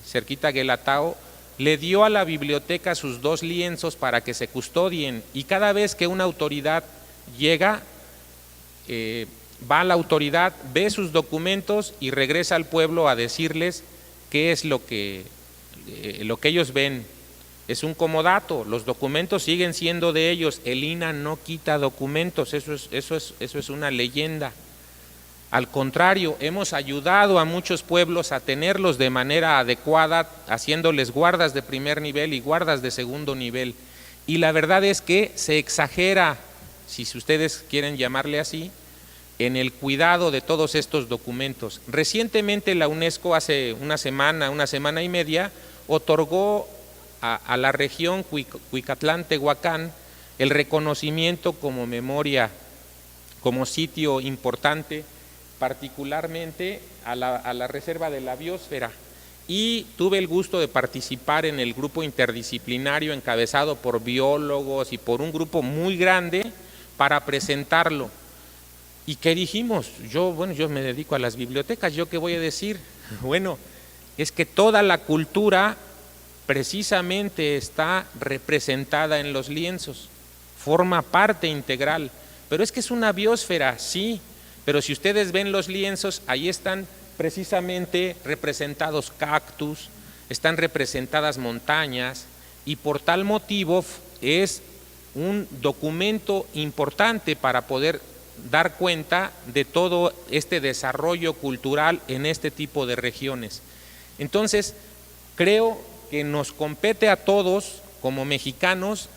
cerquita Guelatao, le dio a la biblioteca sus 2 lienzos para que se custodien, y cada vez que una autoridad llega, va a la autoridad, ve sus documentos y regresa al pueblo a decirles qué es lo que ellos ven. Es un comodato, los documentos siguen siendo de ellos, el INAH no quita documentos, eso es una leyenda. Al contrario, hemos ayudado a muchos pueblos a tenerlos de manera adecuada, haciéndoles guardas de primer nivel y guardas de segundo nivel. Y la verdad es que se exagera, si ustedes quieren llamarle así, en el cuidado de todos estos documentos. Recientemente la UNESCO, hace una semana y media, otorgó a la región Cuicatlán-Tehuacán el reconocimiento como memoria, como sitio importante, particularmente a la Reserva de la Biosfera, y tuve el gusto de participar en el grupo interdisciplinario encabezado por biólogos y por un grupo muy grande para presentarlo. ¿Y qué dijimos? Yo me dedico a las bibliotecas, ¿yo qué voy a decir? Bueno, es que toda la cultura precisamente está representada en los lienzos, forma parte integral, pero es que es una biosfera, sí, pero si ustedes ven los lienzos, ahí están precisamente representados cactus, están representadas montañas, y por tal motivo es un documento importante para poder dar cuenta de todo este desarrollo cultural en este tipo de regiones. Entonces, creo que nos compete a todos como mexicanos,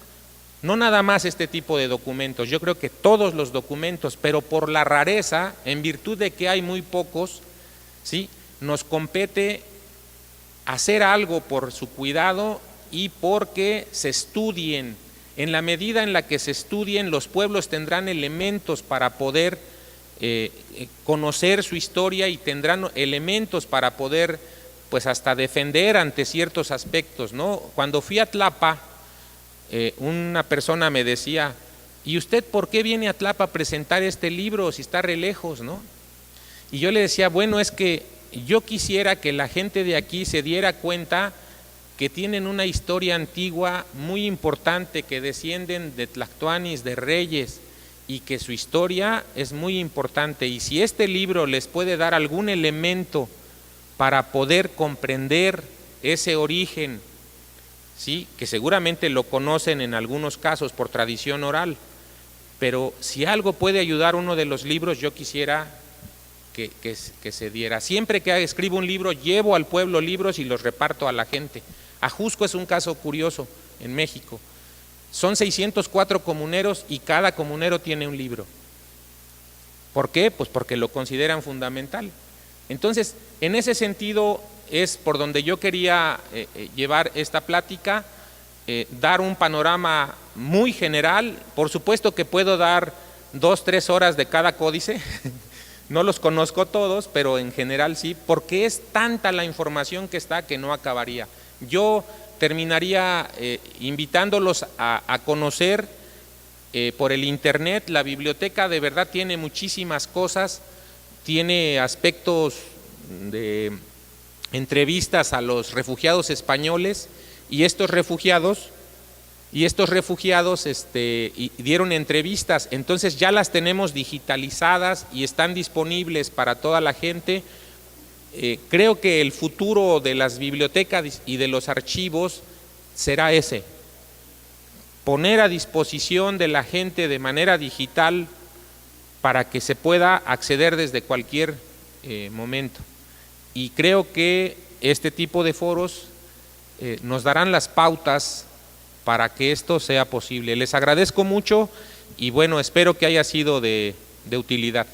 no nada más este tipo de documentos, yo creo que todos los documentos, pero por la rareza, en virtud de que hay muy pocos, ¿sí?, nos compete hacer algo por su cuidado y porque se estudien. En la medida en la que se estudien, los pueblos tendrán elementos para poder conocer su historia y tendrán elementos para poder, pues, hasta defender ante ciertos aspectos, ¿no? Cuando fui a Tlapa, una persona me decía, ¿y usted por qué viene a Tlapa a presentar este libro si está re lejos, no? Y yo le decía, bueno, es que yo quisiera que la gente de aquí se diera cuenta que tienen una historia antigua muy importante, que descienden de tlactuanis, de reyes, y que su historia es muy importante, y si este libro les puede dar algún elemento para poder comprender ese origen, ¿sí?, que seguramente lo conocen en algunos casos por tradición oral, pero si algo puede ayudar uno de los libros, yo quisiera que se diera. Siempre que escribo un libro, llevo al pueblo libros y los reparto a la gente. Ajusco es un caso curioso en México. Son 604 comuneros y cada comunero tiene un libro. ¿Por qué? Pues porque lo consideran fundamental. Entonces, en ese sentido es por donde yo quería llevar esta plática, dar un panorama muy general. Por supuesto que puedo dar 2-3 horas de cada códice, no los conozco todos, pero en general sí, porque es tanta la información que está que no acabaría. Yo terminaría invitándolos a conocer por el internet. La biblioteca de verdad tiene muchísimas cosas, tiene aspectos de entrevistas a los refugiados españoles, y estos refugiados dieron entrevistas, entonces ya las tenemos digitalizadas y están disponibles para toda la gente. Creo que el futuro de las bibliotecas y de los archivos será ese, poner a disposición de la gente de manera digital para que se pueda acceder desde cualquier momento. Y creo que este tipo de foros nos darán las pautas para que esto sea posible. Les agradezco mucho y bueno, espero que haya sido de utilidad.